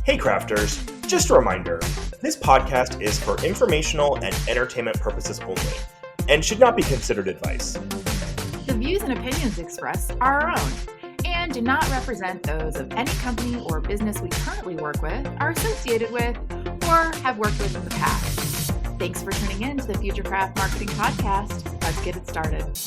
Hey crafters, just a reminder, this podcast is for informational and entertainment purposes only, and should not be considered advice. The views and opinions expressed are our own, and do not represent those of any company or business we currently work with, are associated with, or have worked with in the past. Thanks for tuning in to the Futurecraft Marketing Podcast. Let's get it started.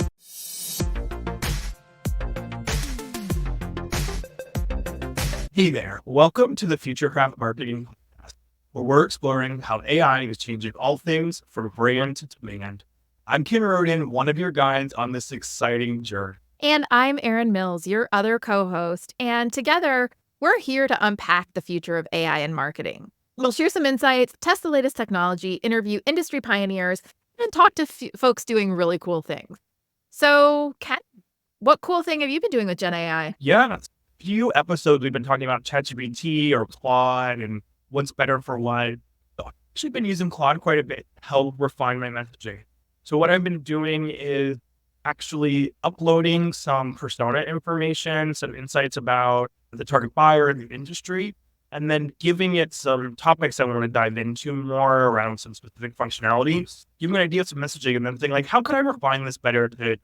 Hey there, welcome to the Futurecraft Marketing Podcast, where we're exploring how AI is changing all things from brand to demand. I'm Kim Roden, one of your guides on this exciting journey. And I'm Erin Mills, your other co-host, and together, we're here to unpack the future of AI in marketing. We'll share some insights, test the latest technology, interview industry pioneers, and talk to folks doing really cool things. So, Ken, what cool thing have you been doing with Gen AI? Yeah, few episodes we've been talking about ChatGPT or Claude and what's better for what. I've actually been using Claude quite a bit to help refine my messaging. So what I've been doing is actually uploading some persona information, some insights about the target buyer and the industry, and then giving it some topics I want to dive into more around some specific functionality, giving an idea of some messaging, and then thinking like, how can I refine this better to the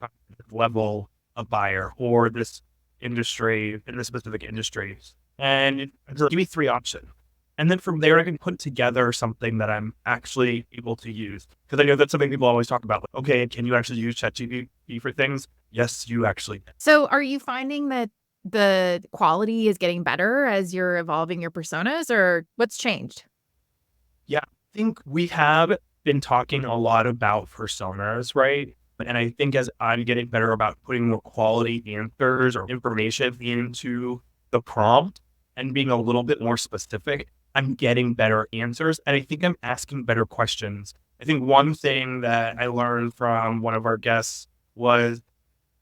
level of buyer or this industry in the specific industries, and give me three options. And then from there, I can put together something that I'm actually able to use. Because I know that's something people always talk about. Like, okay, can you actually use ChatGPT for things? Yes, you actually can. So are you finding that the quality is getting better as you're evolving your personas, or what's changed? Yeah, I think we have been talking a lot about personas, right? And I think as I'm getting better about putting more quality answers or information into the prompt and being a little bit more specific, I'm getting better answers. And I think I'm asking better questions. I think one thing that I learned from one of our guests was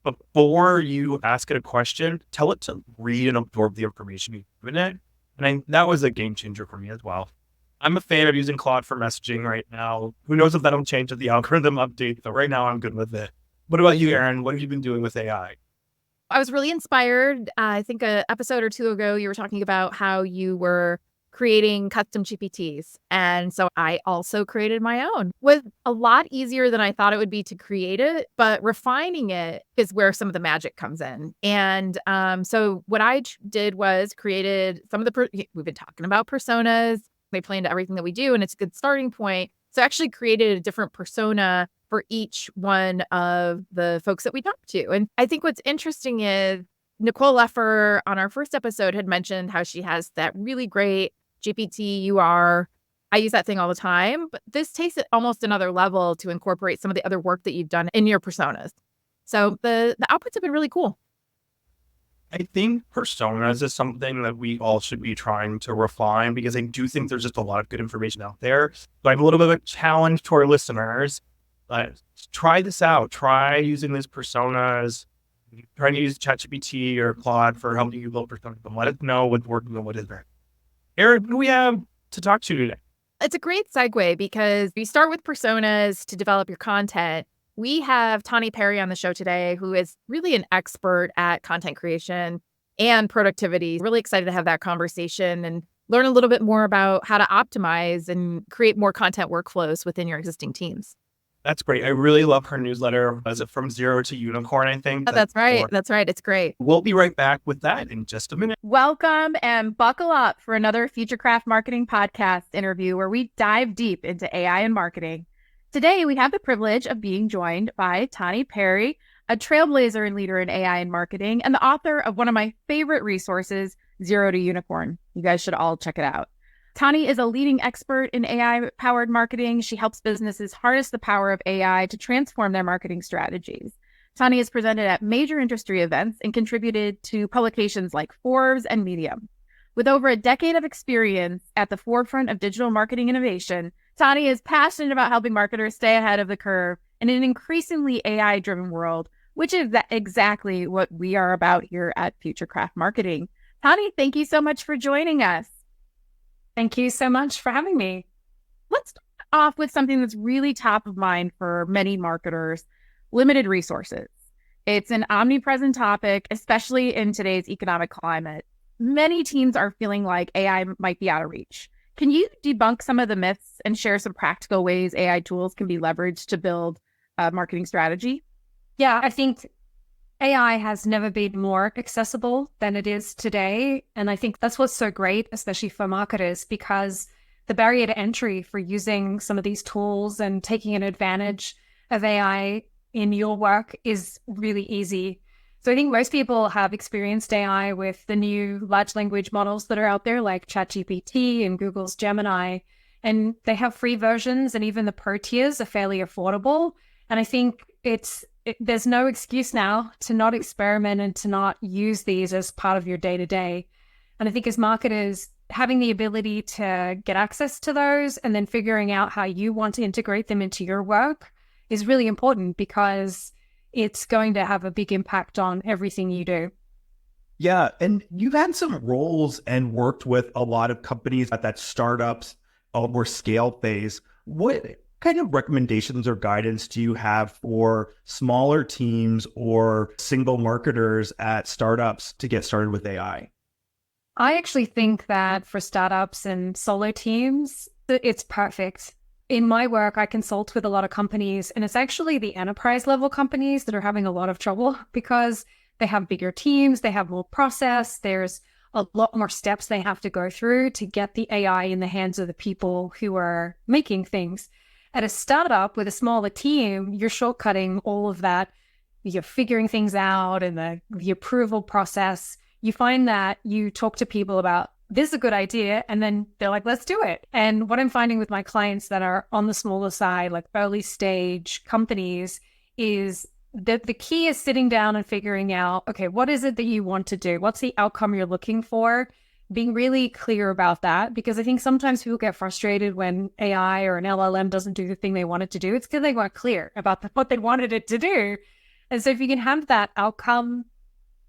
before you ask it a question, tell it to read and absorb the information you've given it. And that was a game changer for me as well. I'm a fan of using Claude for messaging right now. Who knows if that'll change with the algorithm update, but right now I'm good with it. What about you, Erin? What have you been doing with AI? I was really inspired. I think an episode or two ago, you were talking about how you were creating custom GPTs. And so I also created my own. It was a lot easier than I thought it would be to create it, but refining it is where some of the magic comes in. And so what I did was created some of we've been talking about personas. They play into everything that we do, and it's a good starting point. So I actually created a different persona for each one of the folks that we talked to. And I think what's interesting is Nicole Leffer on our first episode had mentioned how she has that really great GPT UR. I use that thing all the time, but this takes it almost another level to incorporate some of the other work that you've done in your personas. So the outputs have been really cool. I think personas is something that we all should be trying to refine, because I do think there's just a lot of good information out there. So I have a little bit of a challenge to our listeners. Try this out. Try using these personas. Try to use ChatGPT or Claude for helping you build personas, and let us know what's working and what isn't. Erin, who do we have to talk to today? It's a great segue because we start with personas to develop your content. We have Tahnee Perry on the show today, who is really an expert at content creation and productivity. Really excited to have that conversation and learn a little bit more about how to optimize and create more content workflows within your existing teams. That's great. I really love her newsletter. Is it From Zero to Unicorn, I think? Oh, that's right. That's right. It's great. We'll be right back with that in just a minute. Welcome and buckle up for another Futurecraft Marketing Podcast interview where we dive deep into AI and marketing. Today, we have the privilege of being joined by Tahnee Perry, a trailblazer and leader in AI and marketing, and the author of one of my favorite resources, Zero to Unicorn. You guys should all check it out. Tahnee is a leading expert in AI-powered marketing. She helps businesses harness the power of AI to transform their marketing strategies. Tahnee has presented at major industry events and contributed to publications like Forbes and Medium. With over a decade of experience at the forefront of digital marketing innovation, Tahnee is passionate about helping marketers stay ahead of the curve in an increasingly AI-driven world, which is exactly what we are about here at Futurecraft Marketing. Tahnee, thank you so much for joining us. Thank you so much for having me. Let's start off with something that's really top of mind for many marketers, limited resources. It's an omnipresent topic, especially in today's economic climate. many teams are feeling like AI might be out of reach. Can you debunk some of the myths and share some practical ways AI tools can be leveraged to build a marketing strategy? Yeah, I think AI has never been more accessible than it is today. And I think that's what's so great, especially for marketers, because the barrier to entry for using some of these tools and taking an advantage of AI in your work is really easy. So I think most people have experienced AI with the new large language models that are out there, like ChatGPT and Google's Gemini, and they have free versions, and even the pro tiers are fairly affordable. And I think there's no excuse now to not experiment and to not use these as part of your day-to-day. And I think as marketers, having the ability to get access to those and then figuring out how you want to integrate them into your work is really important, because it's going to have a big impact on everything you do. Yeah, and you've had some roles and worked with a lot of companies at that startups or scale phase. What kind of recommendations or guidance do you have for smaller teams or single marketers at startups to get started with AI? I actually think that for startups and solo teams, it's perfect. In my work, I consult with a lot of companies, and it's actually the enterprise level companies that are having a lot of trouble because they have bigger teams, they have more process, there's a lot more steps they have to go through to get the AI in the hands of the people who are making things. At a startup with a smaller team, you're shortcutting all of that. You're figuring things out and the approval process. You find that you talk to people about, this is a good idea, and then they're like, let's do it. And what I'm finding with my clients that are on the smaller side, like early stage companies, is that the key is sitting down and figuring out, okay, what is it that you want to do? What's the outcome you're looking for? Being really clear about that, because I think sometimes people get frustrated when AI or an LLM doesn't do the thing they want it to do. It's because they weren't clear about what they wanted it to do. And so if you can have that outcome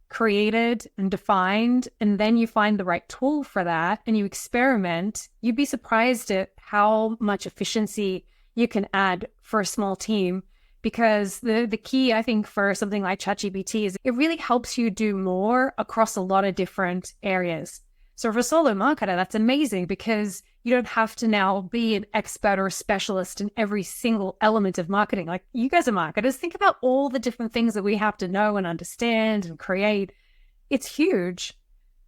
created and defined, and then you find the right tool for that and you experiment, you'd be surprised at how much efficiency you can add for a small team. Because the key, I think, for something like ChatGPT is it really helps you do more across a lot of different areas. So for a solo marketer, that's amazing, because you don't have to now be an expert or a specialist in every single element of marketing. Like, you guys are marketers, think about all the different things that we have to know and understand and create. It's huge.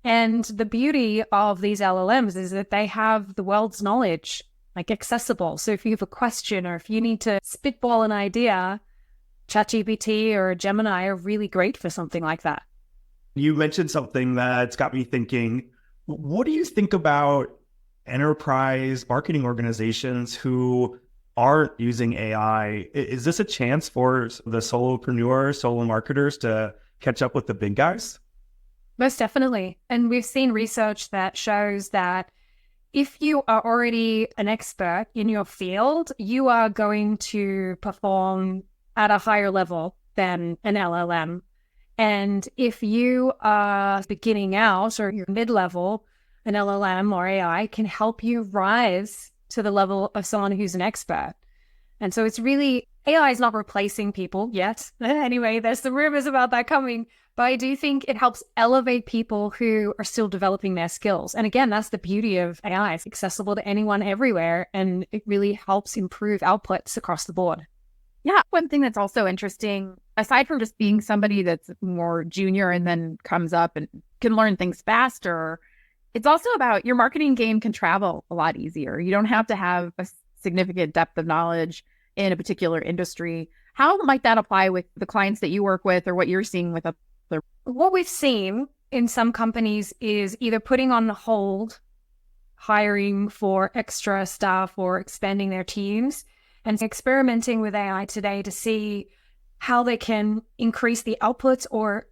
And the beauty of these LLMs is that they have the world's knowledge, like, accessible. So if you have a question or if you need to spitball an idea, ChatGPT or Gemini are really great for something like that. You mentioned something that's got me thinking. What do you think about enterprise marketing organizations who aren't using AI? Is this a chance for the solopreneurs, solo marketers to catch up with the big guys? Most definitely. And we've seen research that shows that if you are already an expert in your field, you are going to perform at a higher level than an LLM. And if you are beginning out or you're mid-level, an LLM or AI can help you rise to the level of someone who's an expert. And so it's really, AI is not replacing people yet. Anyway, there's some rumors about that coming. But I do think it helps elevate people who are still developing their skills. And again, that's the beauty of AI. It's accessible to anyone everywhere, and it really helps improve outputs across the board. Yeah, one thing that's also interesting, aside from just being somebody that's more junior and then comes up and can learn things faster, it's also about your marketing game can travel a lot easier. You don't have to have a significant depth of knowledge in a particular industry. How might that apply with the clients that you work with, or what you're seeing with other? What we've seen in some companies is either putting on hold hiring for extra staff or expanding their teams, and experimenting with AI today to see how they can increase the outputs or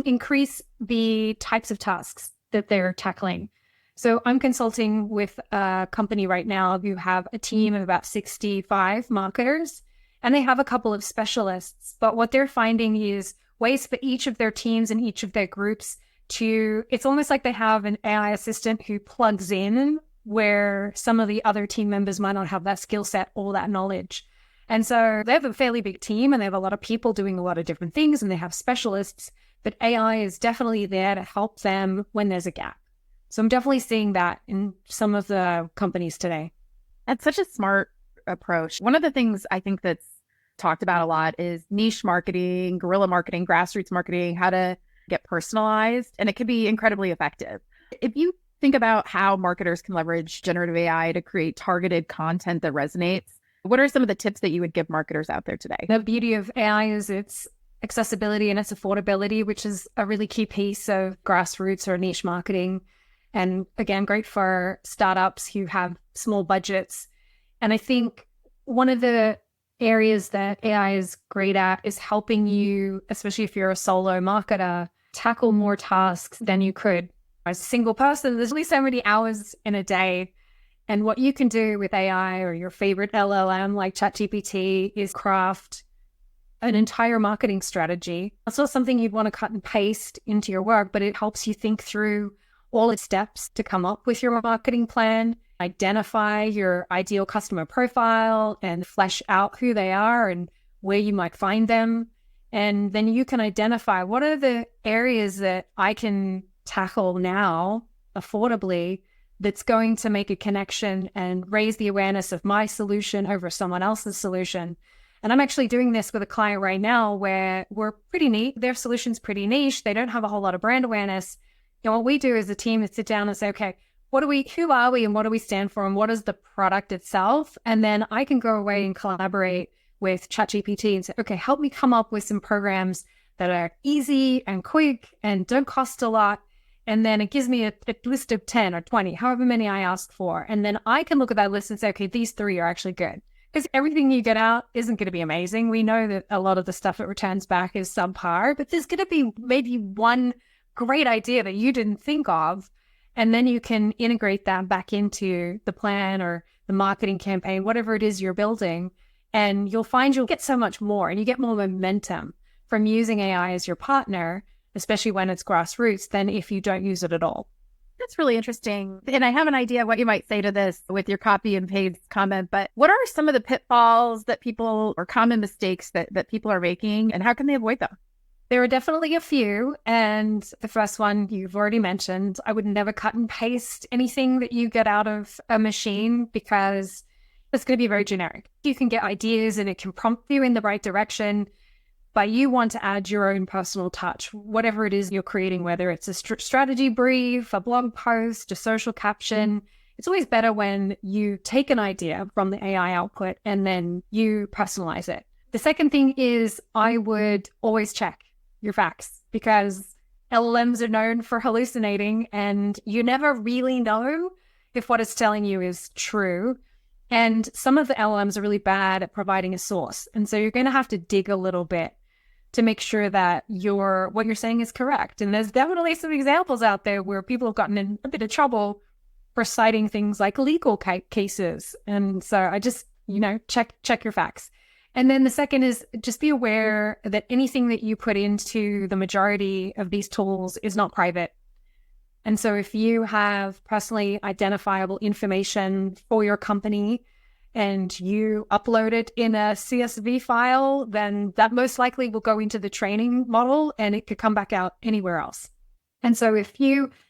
increase the types of tasks that they're tackling. So I'm consulting with a company right now who have a team of about 65 marketers, and they have a couple of specialists. But what they're finding is ways for each of their teams and each of their groups to, it's almost like they have an AI assistant who plugs in where some of the other team members might not have that skill set or that knowledge. And so they have a fairly big team and they have a lot of people doing a lot of different things and they have specialists, but AI is definitely there to help them when there's a gap. So I'm definitely seeing that in some of the companies today. That's such a smart approach. One of the things I think that's talked about a lot is niche marketing, guerrilla marketing, grassroots marketing, how to get personalized, and it can be incredibly effective. If you think about how marketers can leverage generative AI to create targeted content that resonates, what are some of the tips that you would give marketers out there today? The beauty of AI is its accessibility and its affordability, which is a really key piece of grassroots or niche marketing. And again, great for startups who have small budgets. And I think one of the areas that AI is great at is helping you, especially if you're a solo marketer, tackle more tasks than you could as a single person. There's only so many hours in a day. And what you can do with AI or your favorite LLM like ChatGPT is craft an entire marketing strategy. That's not something you'd want to cut and paste into your work, but it helps you think through all its steps to come up with your marketing plan, identify your ideal customer profile and flesh out who they are and where you might find them. And then you can identify what are the areas that I can tackle now affordably that's going to make a connection and raise the awareness of my solution over someone else's solution. And I'm actually doing this with a client right now where we're pretty neat. Their solution's pretty niche. They don't have a whole lot of brand awareness. And what we do as a team is sit down and say, okay, who are we and what do we stand for and what is the product itself? And then I can go away and collaborate with ChatGPT and say, okay, help me come up with some programs that are easy and quick and don't cost a lot. And then it gives me a list of 10 or 20, however many I ask for. And then I can look at that list and say, okay, these 3 are actually good. Because everything you get out isn't going to be amazing. We know that a lot of the stuff that returns back is subpar, but there's going to be maybe one great idea that you didn't think of. And then you can integrate that back into the plan or the marketing campaign, whatever it is you're building. And you'll find you'll get so much more and you get more momentum from using AI as your partner, especially when it's grassroots, than if you don't use it at all. That's really interesting. And I have an idea what you might say to this with your copy and paste comment, but what are some of the pitfalls that people or common mistakes that people are making and how can they avoid them? There are definitely a few. And the first one you've already mentioned, I would never cut and paste anything that you get out of a machine because it's going to be very generic. You can get ideas and it can prompt you in the right direction, but you want to add your own personal touch, whatever it is you're creating, whether it's a strategy brief, a blog post, a social caption. It's always better when you take an idea from the AI output and then you personalize it. The second thing is I would always check your facts because LLMs are known for hallucinating and you never really know if what it's telling you is true. And some of the LLMs are really bad at providing a source. And so you're going to have to dig a little bit to make sure that what you're saying is correct. And there's definitely some examples out there where people have gotten in a bit of trouble for citing things like legal cases. And so I just, check your facts. And then the second is just be aware that anything that you put into the majority of these tools is not private. And so if you have personally identifiable information for your company and you upload it in a CSV file, then that most likely will go into the training model and it could come back out anywhere else. And so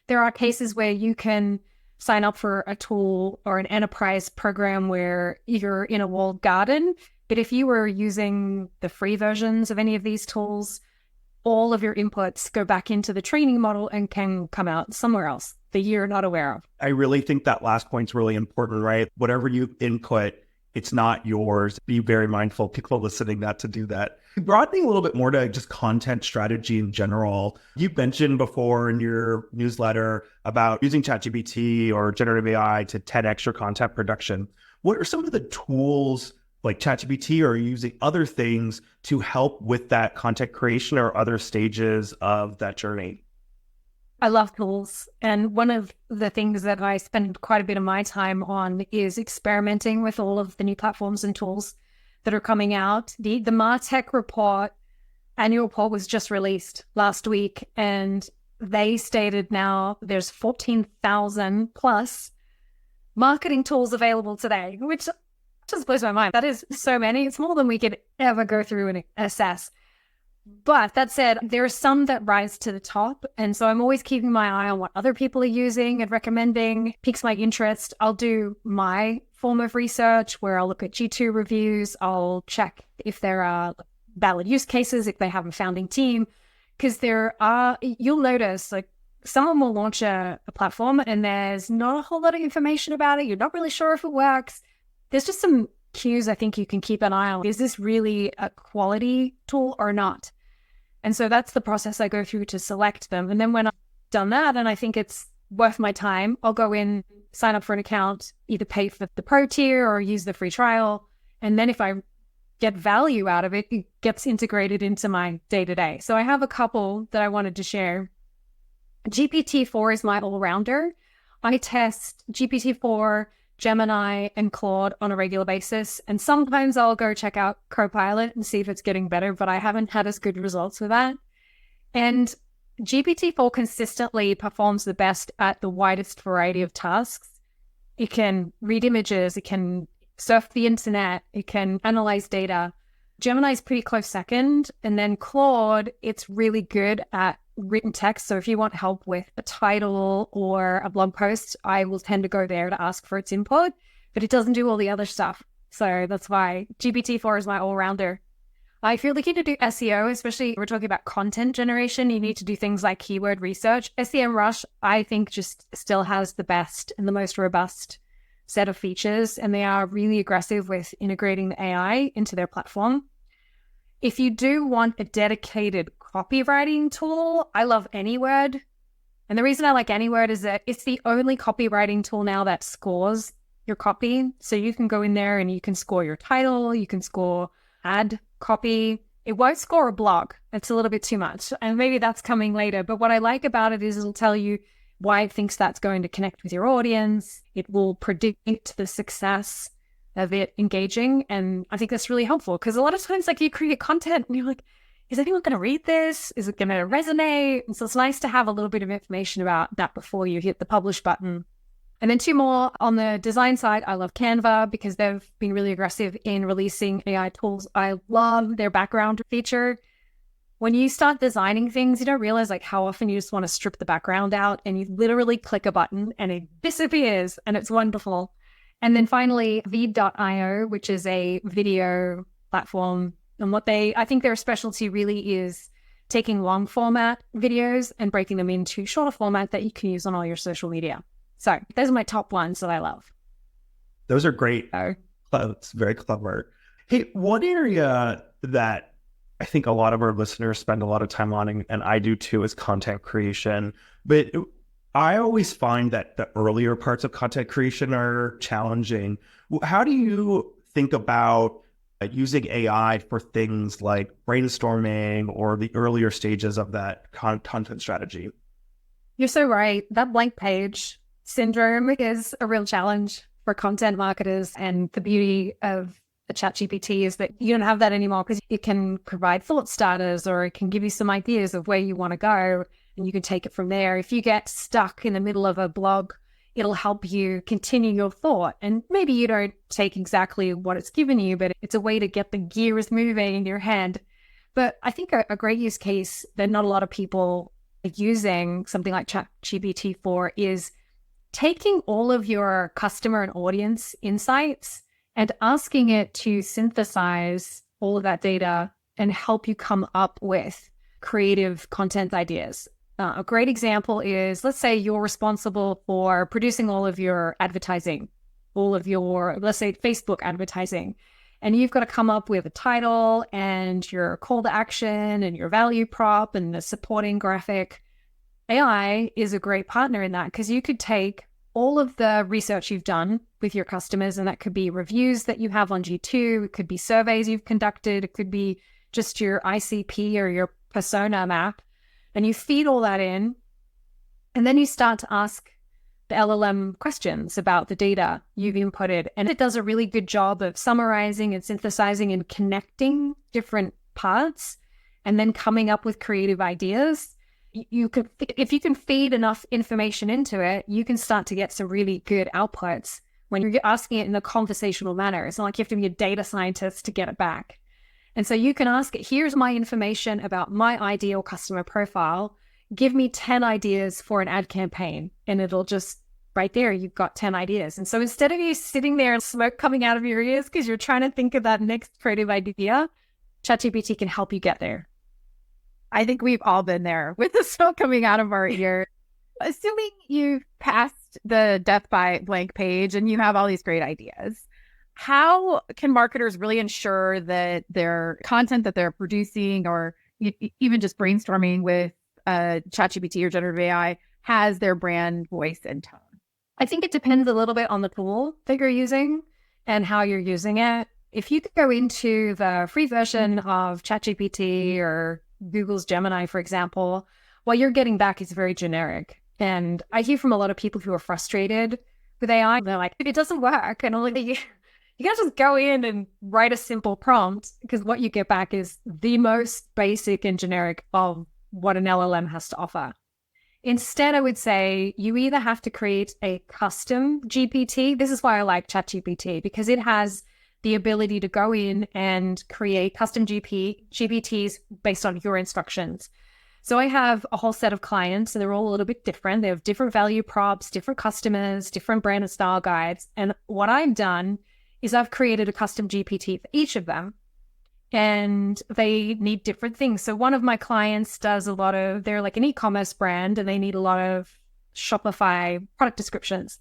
there are cases where you can sign up for a tool or an enterprise program where you're in a walled garden. But if you were using the free versions of any of these tools, all of your inputs go back into the training model and can come out somewhere else that you're not aware of. I really think that last point's really important, right? Whatever you input, it's not yours. Be very mindful, people listening, not to do that. Broadening a little bit more to just content strategy in general. You mentioned before in your newsletter about using ChatGPT or generative AI to 10x your content production. What are some of the tools like ChatGPT or using other things to help with that content creation or other stages of that journey? I love tools. And one of the things that I spend quite a bit of my time on is experimenting with all of the new platforms and tools that are coming out. The MarTech annual report was just released last week, and they stated now there's 14,000 plus marketing tools available today, which just blows my mind. That is so many. It's more than we could ever go through and assess. But that said, there are some that rise to the top. And so I'm always keeping my eye on what other people are using and recommending, piques my interest. I'll do my form of research where I'll look at G2 reviews. I'll check if there are valid use cases, if they have a founding team. Because you'll notice like someone will launch a platform and there's not a whole lot of information about it. You're not really sure if it works. There's just some cues I think you can keep an eye on. Is this really a quality tool or not? And so that's the process I go through to select them. And then when I've done that and I think it's worth my time, I'll go in, sign up for an account, either pay for the pro tier or use the free trial. And then if I get value out of it, it gets integrated into my day-to-day. So I have a couple that I wanted to share. GPT-4 is my all-rounder. I test GPT-4, Gemini, and Claude on a regular basis. And sometimes I'll go check out Copilot and see if it's getting better, but I haven't had as good results with that. And GPT-4 consistently performs the best at the widest variety of tasks. It can read images, it can surf the internet, it can analyze data. Gemini is pretty close second. And then Claude, it's really good at written text. So if you want help with a title or a blog post, I will tend to go there to ask for its input, but it doesn't do all the other stuff. So that's why GPT-4 is my all-rounder. If you're looking to do SEO, especially if we're talking about content generation, you need to do things like keyword research. SEMrush, I think, just still has the best and the most robust set of features, and they are really aggressive with integrating the AI into their platform. If you do want a dedicated copywriting tool, I love AnyWord. And the reason I like AnyWord is that it's the only copywriting tool now that scores your copy. So you can go in there and you can score your title, you can score ad copy. It won't score a blog. It's a little bit too much. And maybe that's coming later. But what I like about it is it'll tell you why it thinks that's going to connect with your audience. It will predict the success of it engaging. And I think that's really helpful because a lot of times like you create content and you're like, is anyone going to read this? Is it going to resonate? And so it's nice to have a little bit of information about that before you hit the publish button. And then two more on the design side. I love Canva because they've been really aggressive in releasing AI tools. I love their background feature. When you start designing things, you don't realize like how often you just want to strip the background out and you literally click a button and it disappears and it's wonderful. And then finally, Veed.io, which is a video platform. And I think their specialty really is taking long format videos and breaking them into shorter format that you can use on all your social media. So those are my top ones that I love. Those are great. It's very clever. Hey, one area that I think a lot of our listeners spend a lot of time on, and I do too, is content creation. But I always find that the earlier parts of content creation are challenging. How do you think about using AI for things like brainstorming or the earlier stages of that content strategy? You're so right. That blank page syndrome is a real challenge for content marketers, and the beauty of the ChatGPT is that you don't have that anymore because it can provide thought starters or it can give you some ideas of where you want to go and you can take it from there. If you get stuck in the middle of a blog, it'll help you continue your thought. And maybe you don't take exactly what it's given you, but it's a way to get the gears moving in your head. But I think a great use case that not a lot of people are using something like ChatGPT for is taking all of your customer and audience insights and asking it to synthesize all of that data and help you come up with creative content ideas. A great example is, let's say you're responsible for producing all of your advertising, let's say Facebook advertising, and you've got to come up with a title and your call to action and your value prop and the supporting graphic. AI is a great partner in that because you could take all of the research you've done with your customers, and that could be reviews that you have on G2, it could be surveys you've conducted, it could be just your ICP or your persona map, and you feed all that in, and then you start to ask the LLM questions about the data you've inputted, and it does a really good job of summarizing and synthesizing and connecting different parts, and then coming up with creative ideas. If you can feed enough information into it, you can start to get some really good outputs when you're asking it in a conversational manner. It's not like you have to be a data scientist to get it back. And so you can ask it, here's my information about my ideal customer profile. Give me 10 ideas for an ad campaign. And it'll just, right there, you've got 10 ideas. And so instead of you sitting there and smoke coming out of your ears because you're trying to think of that next creative idea, ChatGPT can help you get there. I think we've all been there with the smoke coming out of our ears. Assuming you've passed the death by blank page and you have all these great ideas, how can marketers really ensure that their content that they're producing or even just brainstorming with ChatGPT or generative AI has their brand voice and tone? I think it depends a little bit on the tool that you're using and how you're using it. If you could go into the free version of ChatGPT or Google's Gemini, for example, what you're getting back is very generic. And I hear from a lot of people who are frustrated with AI. They're like, it doesn't work. And you can't just go in and write a simple prompt, because what you get back is the most basic and generic of what an LLM has to offer. Instead, I would say you either have to create a custom GPT. This is why I like ChatGPT, because it has the ability to go in and create custom GPTs based on your instructions. So I have a whole set of clients, and they're all a little bit different. They have different value props, different customers, different brand and style guides. And what I've done is I've created a custom GPT for each of them, and they need different things. So one of my clients does they're like an e-commerce brand, and they need a lot of Shopify product descriptions.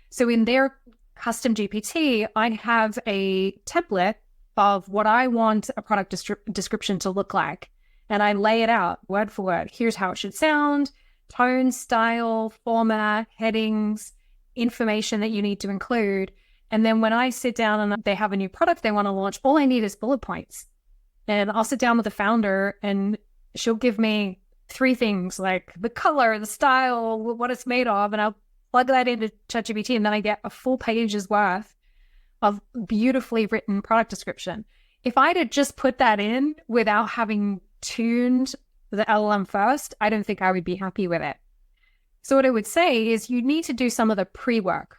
So in their custom GPT, I have a template of what I want a product description to look like. And I lay it out word for word. Here's how it should sound, tone, style, format, headings, information that you need to include. And then when I sit down and they have a new product they want to launch, all I need is bullet points. And I'll sit down with the founder and she'll give me 3 things, like the color, the style, what it's made of. And I'll plug that into ChatGPT, and then I get a full page's worth of beautifully written product description. If I'd have just put that in without having tuned the LLM first, I don't think I would be happy with it. So what I would say is you need to do some of the pre-work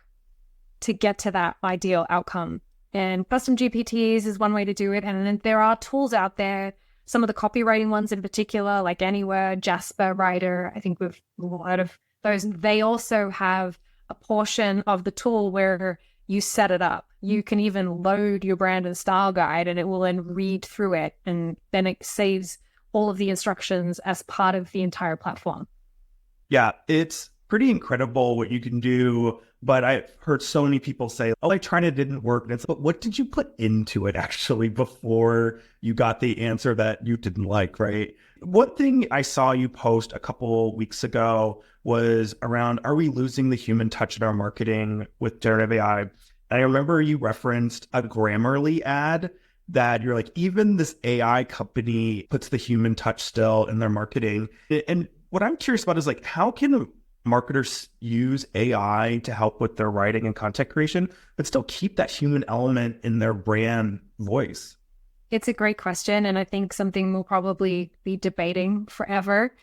to get to that ideal outcome. And custom GPTs is one way to do it. And then there are tools out there, some of the copywriting ones in particular, like Anywhere, Jasper Writer. I think we've heard of those. They also have a portion of the tool where you set it up. You can even load your brand and style guide, and it will then read through it. And then it saves all of the instructions as part of the entire platform. Yeah, it's pretty incredible what you can do. But I've heard so many people say, oh, I tried it, didn't work. And it's, but what did you put into it actually before you got the answer that you didn't like, right? One thing I saw you post a couple weeks ago was around, are we losing the human touch in our marketing with generative AI? And I remember you referenced a Grammarly ad that you're like, even this AI company puts the human touch still in their marketing. And what I'm curious about is like, how can marketers use AI to help with their writing and content creation, but still keep that human element in their brand voice? It's a great question, and I think something we'll probably be debating forever.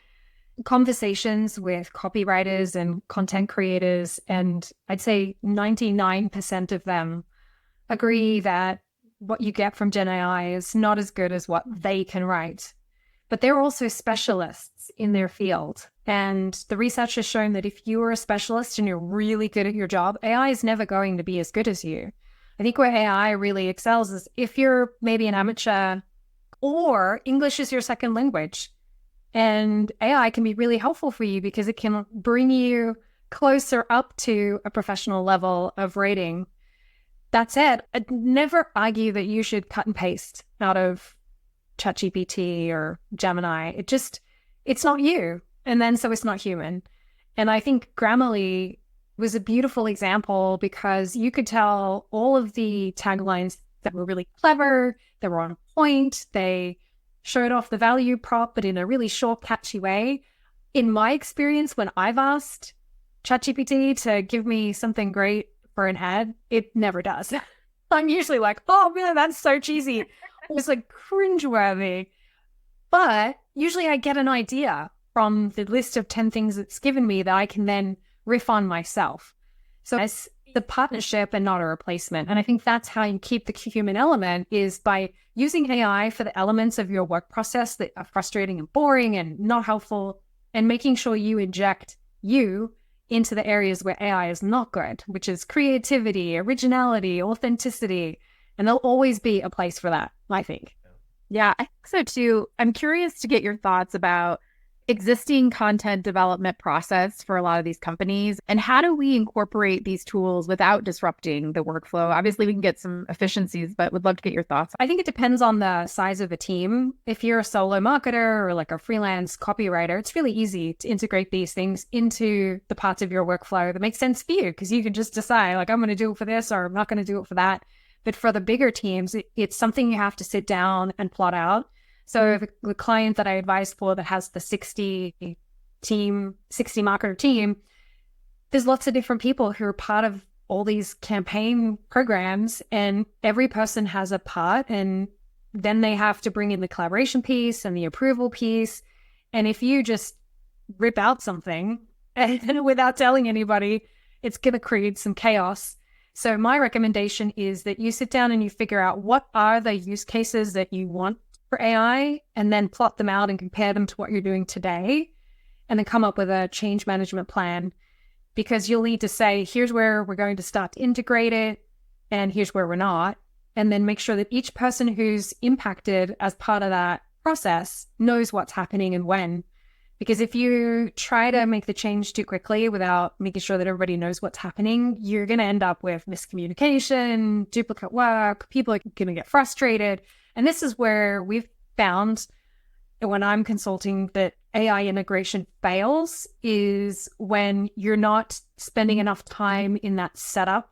Conversations with copywriters and content creators, and I'd say 99% of them agree that what you get from Gen AI is not as good as what they can write. But they're also specialists in their field. And the research has shown that if you are a specialist and you're really good at your job, AI is never going to be as good as you. I think where AI really excels is if you're maybe an amateur or English is your second language. And AI can be really helpful for you because it can bring you closer up to a professional level of rating. That said, I'd never argue that you should cut and paste out of ChatGPT or Gemini. It's not you. And then so it's not human. And I think Grammarly was a beautiful example because you could tell all of the taglines that were really clever, they were on point, they showed off the value prop, but in a really short, catchy way. In my experience, when I've asked ChatGPT to give me something great for an ad, it never does. I'm usually like, oh man, that's so cheesy. It's like cringeworthy. But usually I get an idea from the list of 10 things it's given me that I can then riff on myself. So the partnership and not a replacement. And I think that's how you keep the human element, is by using AI for the elements of your work process that are frustrating and boring and not helpful, and making sure you inject you into the areas where AI is not good, which is creativity, originality, authenticity. And there'll always be a place for that, I think. Yeah, I think so too. I'm curious to get your thoughts about existing content development process for a lot of these companies, and how do we incorporate these tools without disrupting the workflow? Obviously, we can get some efficiencies, but would love to get your thoughts. I think it depends on the size of a team. If you're a solo marketer or like a freelance copywriter, it's really easy to integrate these things into the parts of your workflow that make sense for you, because you can just decide, like, I'm going to do it for this or I'm not going to do it for that. But for the bigger teams, it's something you have to sit down and plot out. So the client that I advised for that has the 60 marketer team, there's lots of different people who are part of all these campaign programs, and every person has a part, and then they have to bring in the collaboration piece and the approval piece. And if you just rip out something and without telling anybody, it's going to create some chaos. So my recommendation is that you sit down and you figure out what are the use cases that you want for AI, and then plot them out and compare them to what you're doing today, and then come up with a change management plan, because you'll need to say, here's where we're going to start to integrate it, and here's where we're not. And then make sure that each person who's impacted as part of that process knows what's happening and when. Because if you try to make the change too quickly without making sure that everybody knows what's happening, you're going to end up with miscommunication, duplicate work, people are going to get frustrated. And this is where we've found, when I'm consulting, that AI integration fails, is when you're not spending enough time in that setup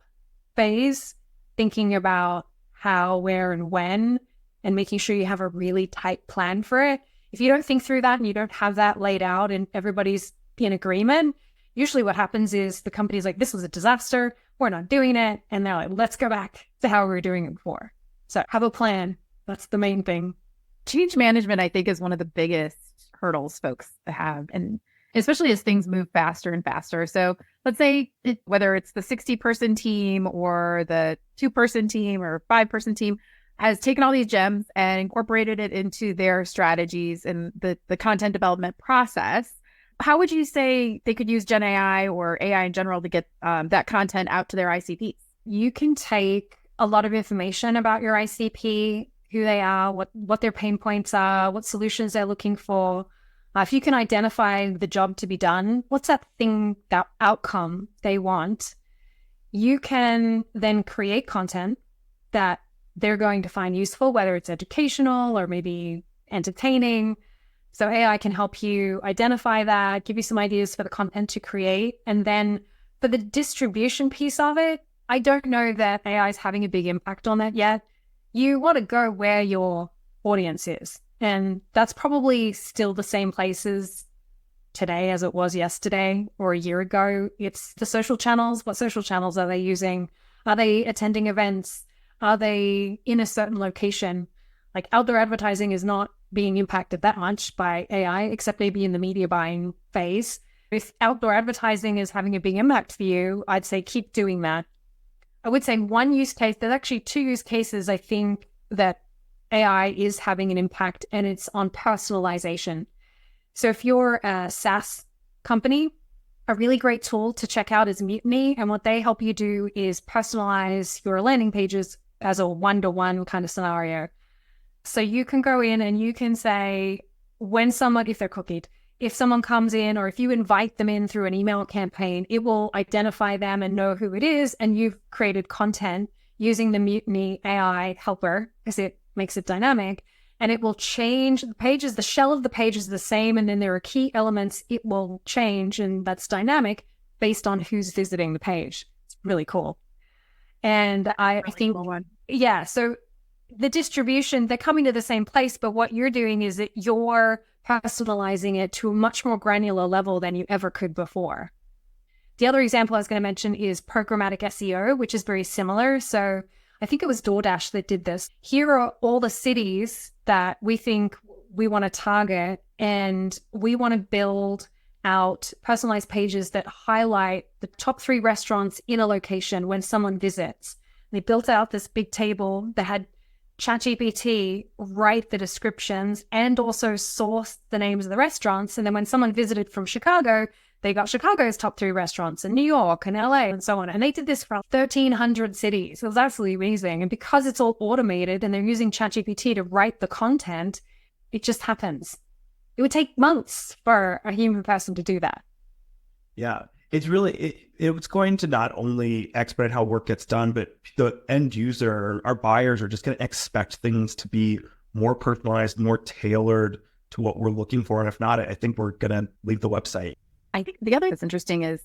phase, thinking about how, where, and when, and making sure you have a really tight plan for it. If you don't think through that and you don't have that laid out and everybody's in agreement, usually what happens is the company's like, this was a disaster, we're not doing it. And they're like, let's go back to how we were doing it before. So have a plan. That's the main thing. Change management, I think, is one of the biggest hurdles folks have, and especially as things move faster and faster. So let's say whether it's the 60-person team or the 2-person team or 5-person team has taken all these gems and incorporated it into their strategies and the content development process. How would you say they could use Gen AI or AI in general to get that content out to their ICPs? You can take a lot of information about your ICP, who they are, what their pain points are, what solutions they're looking for. If you can identify the job to be done, what's that thing, that outcome they want, you can then create content that they're going to find useful, whether it's educational or maybe entertaining. So AI can help you identify that, give you some ideas for the content to create. And then for the distribution piece of it, I don't know that AI is having a big impact on that yet. You want to go where your audience is. And that's probably still the same places today as it was yesterday or a year ago. It's the social channels. What social channels are they using? Are they attending events? Are they in a certain location? Like outdoor advertising is not being impacted that much by AI, except maybe in the media buying phase. If outdoor advertising is having a big impact for you, I'd say keep doing that. I would say one use case, there's actually 2 use cases I think that AI is having an impact, and it's on personalization. So if you're a SaaS company, a really great tool to check out is Mutiny. And what they help you do is personalize your landing pages as a one-to-one kind of scenario. So you can go in and you can say, when someone, if they're cookied, if someone comes in or if you invite them in through an email campaign, it will identify them and know who it is. And you've created content using the Mutiny AI helper, because it makes it dynamic, and it will change the pages. The shell of the page is the same, and then there are key elements it will change, and that's dynamic based on who's visiting the page. It's really cool. And I think, cool yeah, so the distribution, they're coming to the same place, but what you're doing is that you're personalizing it to a much more granular level than you ever could before. The other example I was going to mention is programmatic SEO, which is very similar. So I think it was DoorDash that did this. Here are all the cities that we think we want to target, and we want to build out personalized pages that highlight the top 3 restaurants in a location when someone visits. They built out this big table that had ChatGPT write the descriptions and also source the names of the restaurants. And then when someone visited from Chicago, they got Chicago's top 3 restaurants in New York and LA and so on. And they did this for 1,300 cities. It was absolutely amazing. And because it's all automated and they're using ChatGPT to write the content, it just happens. It would take months for a human person to do that. Yeah, it's going to not only expedite how work gets done, but the end user, our buyers, are just going to expect things to be more personalized, more tailored to what we're looking for. And if not, I think we're going to leave the website. I think the other thing that's interesting is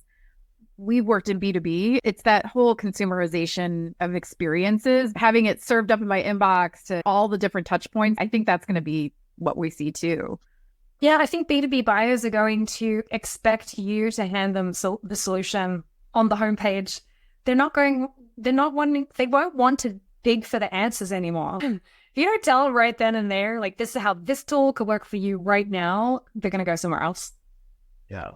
we've worked in B2B. It's that whole consumerization of experiences, having it served up in my inbox to all the different touch points. I think that's going to be what we see too. Yeah, I think B2B buyers are going to expect you to hand them the solution on the homepage. They won't want to dig for the answers anymore. If you don't tell them right then and there, like, this is how this tool could work for you right now, they're going to go somewhere else. Yeah.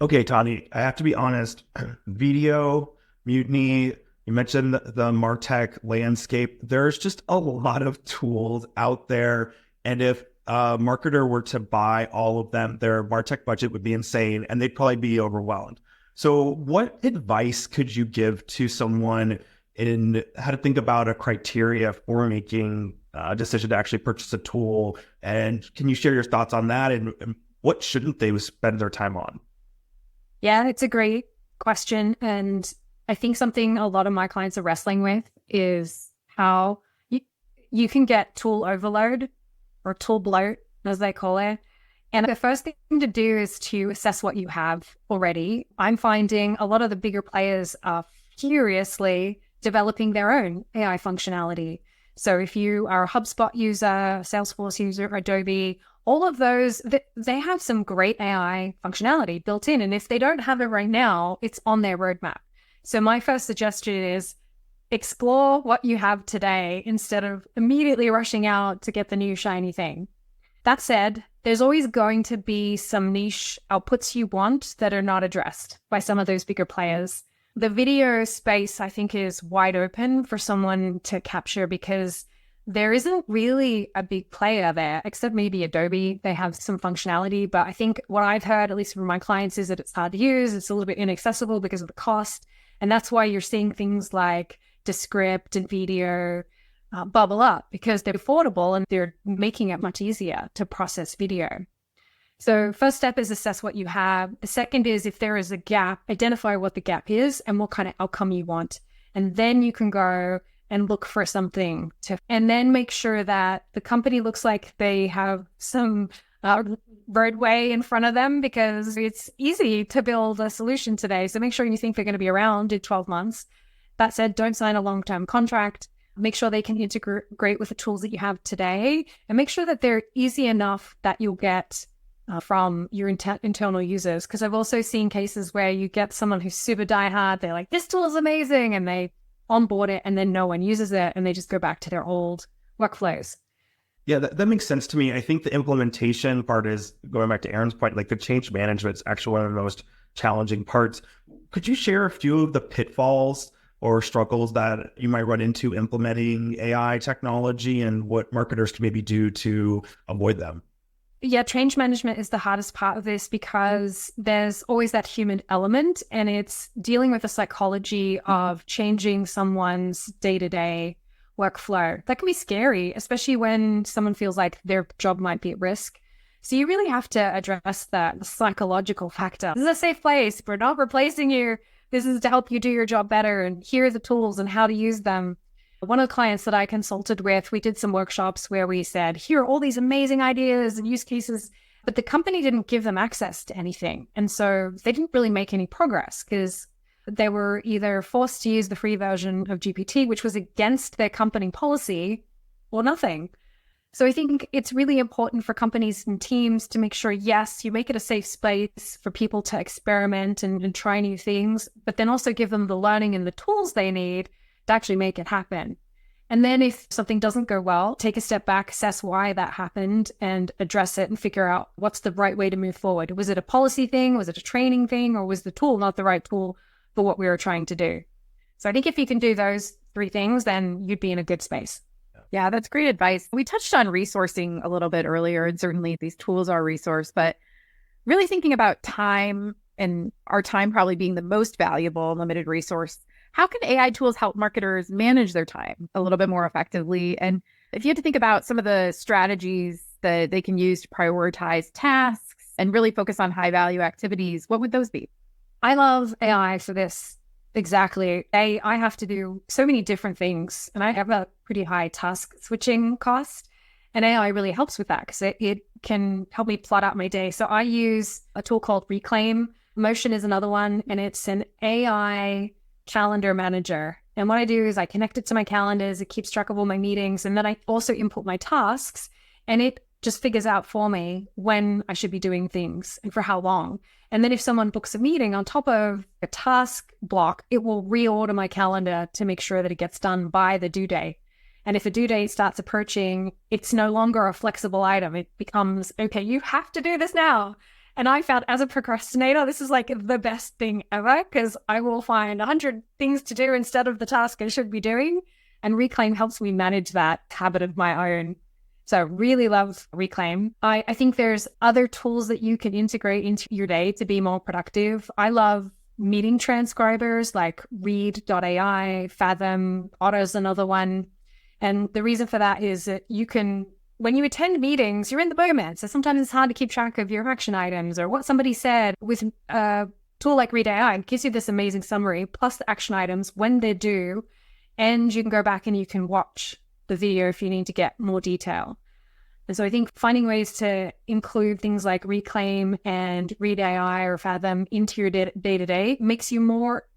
Okay, Tahnee, I have to be honest. Video, Mutiny, you mentioned the MarTech landscape. There's just a lot of tools out there. And if a marketer were to buy all of them, their MarTech budget would be insane and they'd probably be overwhelmed. So what advice could you give to someone in how to think about a criteria for making a decision to actually purchase a tool? And can you share your thoughts on that? And what shouldn't they spend their time on? Yeah, it's a great question. And I think something a lot of my clients are wrestling with is how you can get tool overload or tool bloat, as they call it. And the first thing to do is to assess what you have already. I'm finding a lot of the bigger players are furiously developing their own AI functionality. So if you are a HubSpot user, Salesforce user, Adobe, all of those, they have some great AI functionality built in. And if they don't have it right now, it's on their roadmap. So my first suggestion is explore what you have today instead of immediately rushing out to get the new shiny thing. That said, there's always going to be some niche outputs you want that are not addressed by some of those bigger players. The video space, I think, is wide open for someone to capture because there isn't really a big player there, except maybe Adobe. They have some functionality, but I think what I've heard, at least from my clients, is that it's hard to use. It's a little bit inaccessible because of the cost. And that's why you're seeing things like Descript and video bubble up, because they're affordable and they're making it much easier to process video. So first step is assess what you have. The second is, if there is a gap, identify what the gap is and what kind of outcome you want. And then you can go and look for something and then make sure that the company looks like they have some roadway in front of them, because it's easy to build a solution today. So make sure you think they're going to be around in 12 months. That said, don't sign a long-term contract. Make sure they can integrate with the tools that you have today, and make sure that they're easy enough that you'll get from your internal users. Because I've also seen cases where you get someone who's super diehard. They're like, this tool is amazing, and they onboard it and then no one uses it and they just go back to their old workflows. Yeah, that makes sense to me. I think the implementation part is, going back to Aaron's point, like the change management is actually one of the most challenging parts. Could you share a few of the pitfalls or struggles that you might run into implementing AI technology and what marketers can maybe do to avoid them? Yeah, change management is the hardest part of this because there's always that human element, and it's dealing with the psychology of changing someone's day-to-day workflow. That can be scary, especially when someone feels like their job might be at risk. So you really have to address the psychological factor. This is a safe place. We're not replacing you. This is to help you do your job better, and here are the tools and how to use them. One of the clients that I consulted with, we did some workshops where we said, here are all these amazing ideas and use cases, but the company didn't give them access to anything. And so they didn't really make any progress because they were either forced to use the free version of GPT, which was against their company policy, or nothing. So I think it's really important for companies and teams to make sure, yes, you make it a safe space for people to experiment and try new things, but then also give them the learning and the tools they need to actually make it happen. And then if something doesn't go well, take a step back, assess why that happened and address it and figure out what's the right way to move forward. Was it a policy thing? Was it a training thing? Or was the tool not the right tool for what we were trying to do? So I think if you can do those 3 things, then you'd be in a good space. Yeah, that's great advice. We touched on resourcing a little bit earlier, and certainly these tools are a resource, but really thinking about time and our time probably being the most valuable limited resource. How can AI tools help marketers manage their time a little bit more effectively? And if you had to think about some of the strategies that they can use to prioritize tasks and really focus on high value activities, what would those be? I love AI for this. Exactly. I have to do so many different things, and I have a pretty high task switching cost. And AI really helps with that because it can help me plot out my day. So I use a tool called Reclaim. Motion is another one, and it's an AI calendar manager. And what I do is I connect it to my calendars. It keeps track of all my meetings. And then I also input my tasks, and it just figures out for me when I should be doing things and for how long. And then if someone books a meeting on top of a task block, it will reorder my calendar to make sure that it gets done by the due date. And if a due date starts approaching, it's no longer a flexible item. It becomes, okay, you have to do this now. And I found as a procrastinator, this is like the best thing ever because I will find 100 things to do instead of the task I should be doing. And Reclaim helps me manage that habit of my own. So really love Reclaim. I think there's other tools that you can integrate into your day to be more productive. I love meeting transcribers like Read.ai, Fathom, Otto's another one. And the reason for that is that you can, when you attend meetings, you're in the moment. So sometimes it's hard to keep track of your action items or what somebody said. With a tool like Read.ai, it gives you this amazing summary plus the action items when they're due. And you can go back and you can watch the video if you need to get more detail. And so I think finding ways to include things like Reclaim and Read.ai or Fathom into your day-to-day makes you more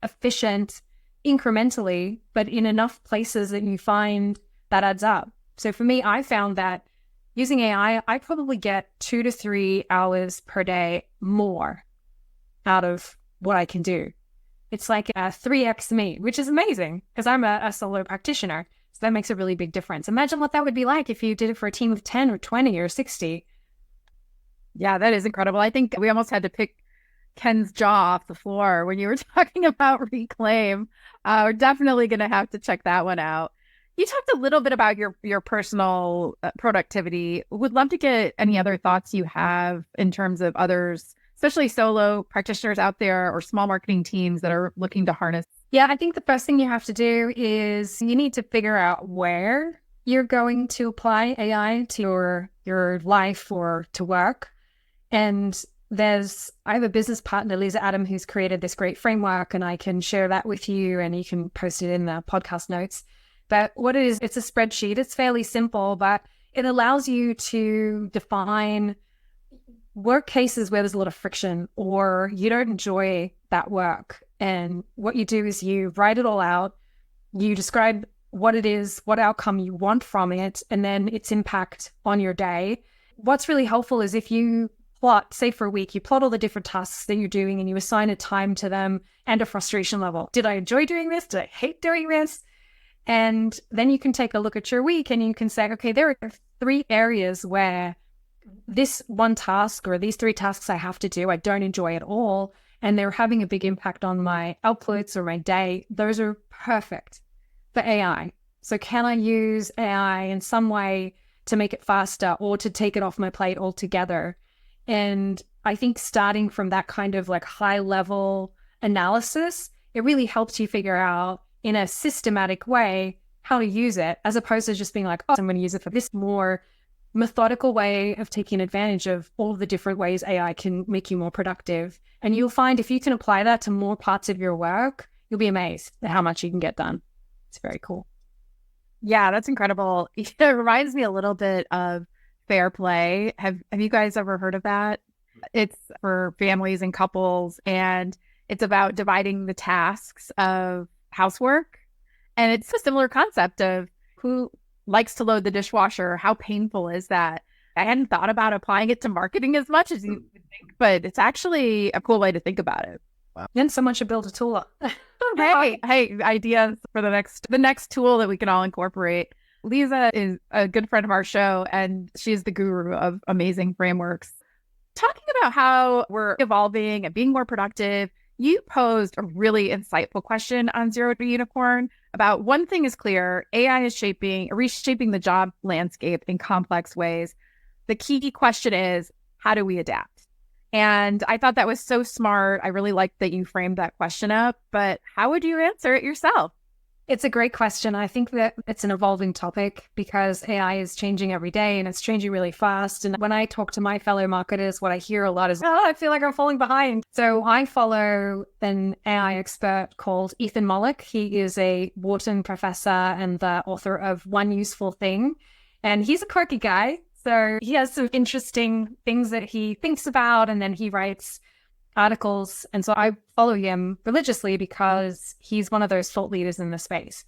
efficient incrementally, but in enough places that you find that adds up. So for me, I found that using AI, I probably get 2 to 3 hours per day more out of what I can do. It's like a 3x me, which is amazing because I'm a solo practitioner. So that makes a really big difference. Imagine what that would be like if you did it for a team of 10 or 20 or 60. Yeah, that is incredible. I think we almost had to pick Ken's jaw off the floor when you were talking about Reclaim. We're definitely going to have to check that one out. You talked a little bit about your personal productivity. Would love to get any other thoughts you have in terms of others, especially solo practitioners out there or small marketing teams that are looking to harness. Yeah, I think the first thing you have to do is you need to figure out where you're going to apply AI to your life or to work. And I have a business partner, Lisa Adam, who's created this great framework, and I can share that with you and you can post it in the podcast notes. But what it is, it's a spreadsheet. It's fairly simple, but it allows you to define work cases where there's a lot of friction or you don't enjoy that work. And what you do is you write it all out, you describe what it is, what outcome you want from it, and then its impact on your day. What's really helpful is if you plot, say for a week, you plot all the different tasks that you're doing and you assign a time to them and a frustration level. Did I enjoy doing this? Did I hate doing this? And then you can take a look at your week and you can say, okay, there are 3 areas where this one task or these 3 tasks I have to do, I don't enjoy at all. And they're having a big impact on my outputs or my day. Those are perfect for AI. So can I use AI in some way to make it faster or to take it off my plate altogether? And I think starting from that kind of like high level analysis, it really helps you figure out in a systematic way how to use it, as opposed to just being like, oh, I'm going to use it for this more methodical way of taking advantage of all the different ways AI can make you more productive. And you'll find if you can apply that to more parts of your work, you'll be amazed at how much you can get done. It's very cool. Yeah, that's incredible. It reminds me a little bit of Fair Play. Have you guys ever heard of that? It's for families and couples, and it's about dividing the tasks of housework. And it's a similar concept of who likes to load the dishwasher. How painful is that? I hadn't thought about applying it to marketing as much as you would think, but it's actually a cool way to think about it. And someone should build a tool. Hey, ideas for the next tool that we can all incorporate. Lisa is a good friend of our show, and she's the guru of amazing frameworks. Talking about how we're evolving and being more productive, you posed a really insightful question on Zero to Unicorn about one thing is clear: AI is reshaping the job landscape in complex ways. The key question is, how do we adapt? And I thought that was so smart. I really liked that you framed that question up, but how would you answer it yourself? It's a great question. I think that it's an evolving topic because AI is changing every day and it's changing really fast. And when I talk to my fellow marketers, what I hear a lot is, I feel like I'm falling behind. So I follow an AI expert called Ethan Mollick. He is a Wharton professor and the author of One Useful Thing. And he's a quirky guy. So he has some interesting things that he thinks about, and then he writes articles. And so I follow him religiously because he's one of those thought leaders in the space.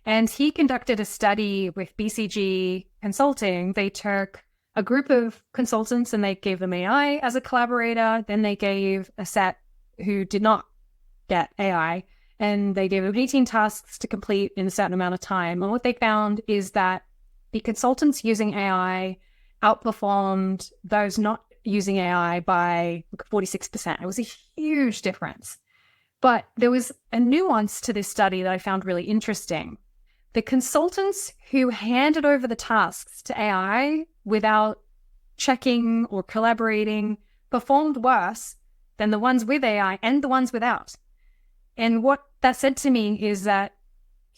And he conducted a study with BCG Consulting. They took a group of consultants and they gave them AI as a collaborator. Then they gave a set who did not get AI, and they gave them 18 tasks to complete in a certain amount of time. And what they found is that the consultants using AI outperformed those not using AI by 46%. It was a huge difference. But there was a nuance to this study that I found really interesting. The consultants who handed over the tasks to AI without checking or collaborating performed worse than the ones with AI and the ones without. And what that said to me is that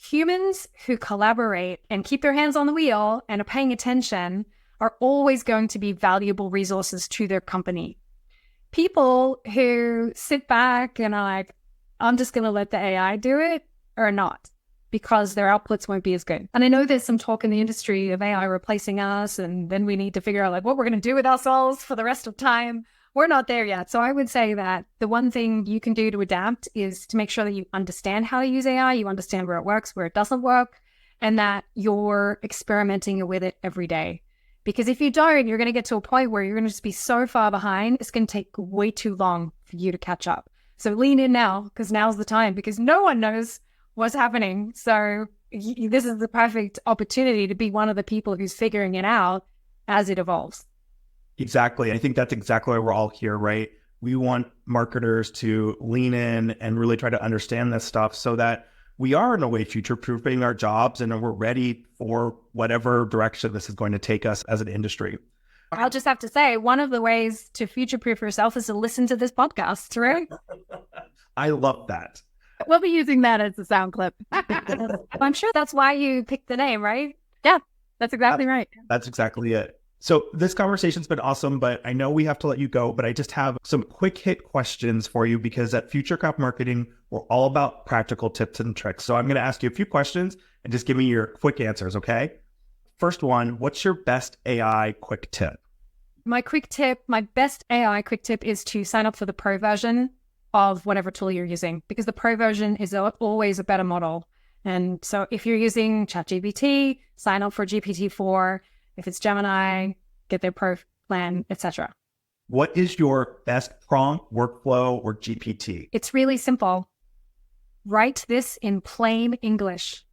humans who collaborate and keep their hands on the wheel and are paying attention are always going to be valuable resources to their company. People who sit back and are like, I'm just going to let the AI do it, are not, because their outputs won't be as good. And I know there's some talk in the industry of AI replacing us, and then we need to figure out like what we're going to do with ourselves for the rest of time. We're not there yet. So I would say that the one thing you can do to adapt is to make sure that you understand how to use AI, you understand where it works, where it doesn't work, and that you're experimenting with it every day. Because if you don't, you're going to get to a point where you're going to just be so far behind, it's going to take way too long for you to catch up. So lean in now, because now's the time, because no one knows what's happening. So this is the perfect opportunity to be one of the people who's figuring it out as it evolves. Exactly. I think that's exactly why we're all here, right? We want marketers to lean in and really try to understand this stuff so that we are in a way future-proofing our jobs and we're ready for whatever direction this is going to take us as an industry. I'll just have to say, one of the ways to future-proof yourself is to listen to this podcast, right? I love that. We'll be using that as a sound clip. I'm sure that's why you picked the name, right? Yeah, that's exactly right. That's exactly it. So this conversation's been awesome, but I know we have to let you go, but I just have some quick hit questions for you because at FutureCraft Marketing, we're all about practical tips and tricks. So I'm going to ask you a few questions and just give me your quick answers, okay? First one, what's your best AI quick tip? My best AI quick tip is to sign up for the pro version of whatever tool you're using, because the pro version is always a better model. And so if you're using ChatGPT, sign up for GPT-4. If it's Gemini, get their pro plan, etc. What is your best prompt, workflow, or GPT? It's really simple. Write this in plain English.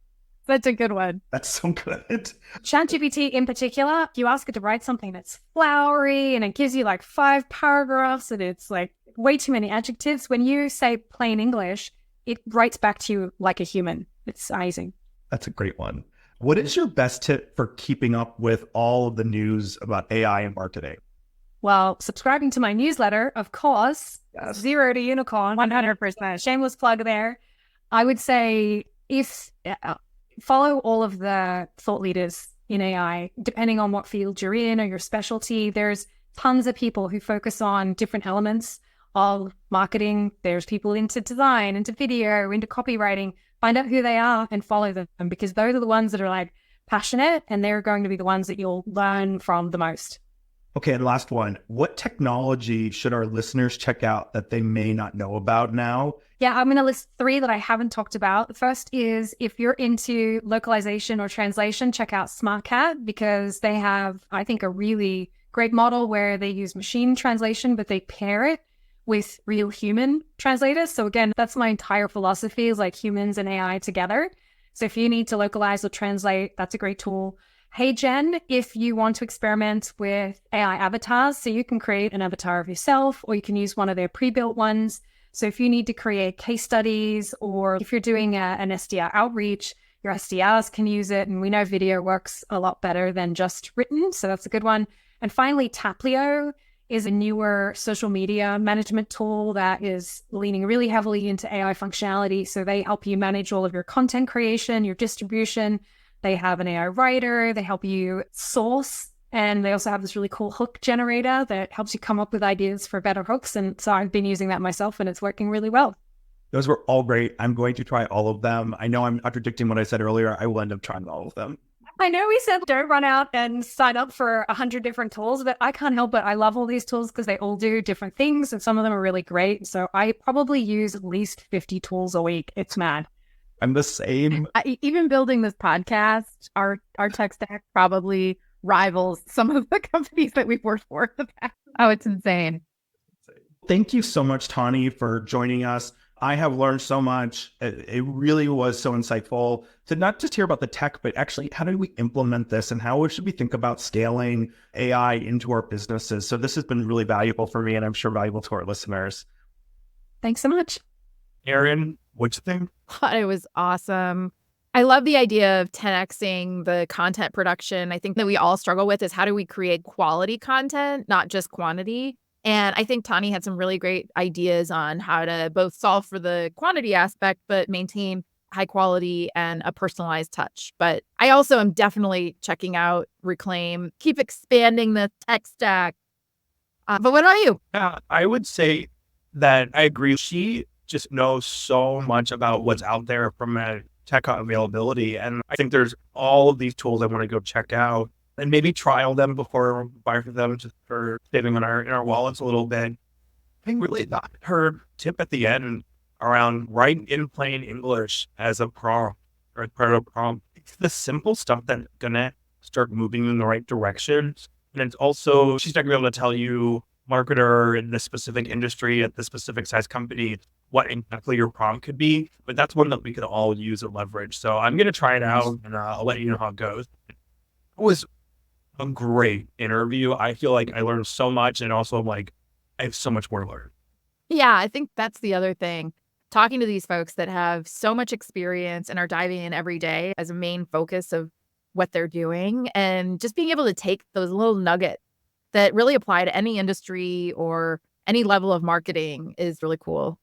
That's a good one. That's so good. ChatGPT in particular, you ask it to write something that's flowery and it gives you like 5 paragraphs and it's like way too many adjectives. When you say plain English, it writes back to you like a human. It's amazing. That's a great one. What is your best tip for keeping up with all of the news about AI and marketing? Well, subscribing to my newsletter, of course, Yes. Zero to Unicorn. 100%. Shameless plug there. I would say follow all of the thought leaders in AI, depending on what field you're in or your specialty. There's tons of people who focus on different elements of marketing. There's people into design, into video, into copywriting. Find out who they are and follow them, because those are the ones that are like passionate and they're going to be the ones that you'll learn from the most. Okay, and last one. What technology should our listeners check out that they may not know about now? Yeah, I'm going to list 3 that I haven't talked about. The first is if you're into localization or translation, check out SmartCat, because they have, I think, a really great model where they use machine translation, but they pair it with real human translators. So again, that's my entire philosophy, is like humans and AI together. So if you need to localize or translate, that's a great tool. Hey Jen, if you want to experiment with AI avatars, so you can create an avatar of yourself, or you can use one of their pre-built ones. So if you need to create case studies, or if you're doing an SDR outreach, your SDRs can use it. And we know video works a lot better than just written. So that's a good one. And finally, Taplio is a newer social media management tool that is leaning really heavily into AI functionality. So they help you manage all of your content creation, your distribution. They have an AI writer. They help you source. And they also have this really cool hook generator that helps you come up with ideas for better hooks. And so I've been using that myself, and it's working really well. Those were all great. I'm going to try all of them. I know I'm contradicting what I said earlier. I will end up trying all of them. I know we said don't run out and sign up for 100 different tools, but I can't help it. I love all these tools because they all do different things, and some of them are really great. So I probably use at least 50 tools a week. It's mad. I'm the same. Even building this podcast, our tech stack probably rivals some of the companies that we've worked for in the past. Oh, it's insane. Thank you so much, Tahnee, for joining us. I have learned so much. It really was so insightful to not just hear about the tech, but actually how do we implement this and how should we think about scaling AI into our businesses? So this has been really valuable for me, and I'm sure valuable to our listeners. Thanks so much. Erin, what'd you think? It was awesome. I love the idea of 10xing the content production. I think that we all struggle with is how do we create quality content, not just quantity. And I think Tahnee had some really great ideas on how to both solve for the quantity aspect, but maintain high quality and a personalized touch. But I also am definitely checking out Reclaim, keep expanding the tech stack. But what about you? I would say that I agree. She just knows so much about what's out there from a tech availability. And I think there's all of these tools I want to go check out and maybe trial them before buy for them, just for saving in our wallets a little bit. I think really that her tip at the end around write in plain English as a prompt or as part of a prompt. It's the simple stuff that's gonna start moving in the right direction. And it's also, she's not gonna be able to tell you, marketer in this specific industry at this specific size company, what exactly your prompt could be, but that's one that we could all use and leverage. So I'm gonna try it out, and I'll let you know how it goes. It was a great interview. I feel like I learned so much, and also like I have so much more to learn. Yeah, I think that's the other thing. Talking to these folks that have so much experience and are diving in every day as a main focus of what they're doing, and just being able to take those little nuggets that really apply to any industry or any level of marketing is really cool.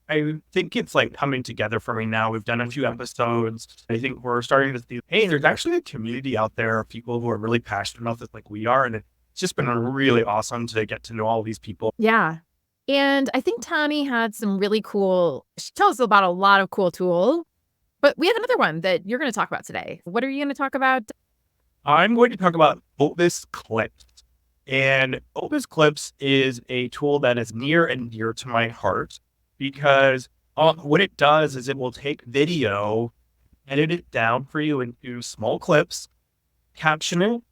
I think it's like coming together for me now. We've done a few episodes. I think we're starting to see, hey, there's actually a community out there of people who are really passionate about this like we are. And it's just been really awesome to get to know all these people. Yeah. And I think Tahnee had some really cool, she tells us about a lot of cool tools, but we had another one that you're going to talk about today. What are you going to talk about? I'm going to talk about Opus Clips. And Opus Clips is a tool that is near and dear to my heart, because what it does is it will take video, edit it down for you into small clips, caption it,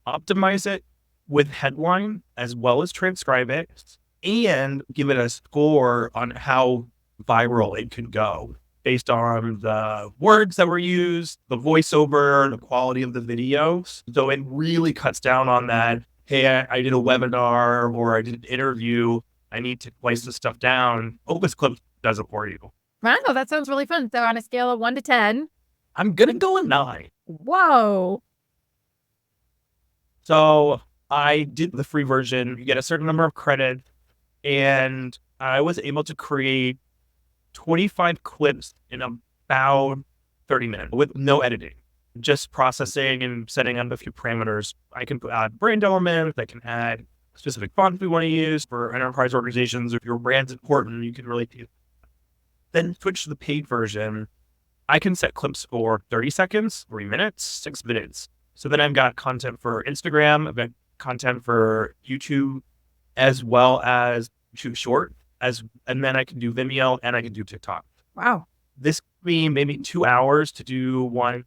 optimize it with headline, as well as transcribe it, and give it a score on how viral it could go based on the words that were used, the voiceover, the quality of the videos. So it really cuts down on that. Hey, I did a webinar or I did an interview. I need to place this stuff down. Opus Clips does it for you. Wow, that sounds really fun. So on a scale of 1 to 10. I'm going to go a 9. Whoa. So I did the free version. You get a certain number of credits, and I was able to create 25 clips in about 30 minutes with no editing, just processing and setting up a few parameters. I can add brand elements. I can add specific fonts we want to use for enterprise organizations. If your brand's important, you can really do. Then switch to the paid version. I can set clips for 30 seconds, 3 minutes, 6 minutes. So then I've got content for Instagram, I've got content for YouTube, as well as YouTube Short, and then I can do Vimeo and I can do TikTok. Wow. This could be maybe 2 hours to do one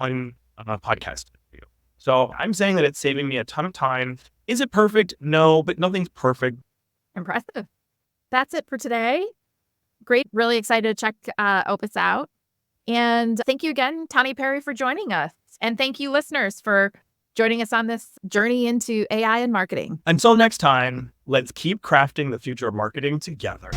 podcast video. So I'm saying that it's saving me a ton of time. Is it perfect? No, but nothing's perfect. Impressive. That's it for today. Great. Really excited to check Opus out. And thank you again, Tahnee Perry, for joining us. And thank you, listeners, for joining us on this journey into AI and marketing. Until next time, let's keep crafting the future of marketing together.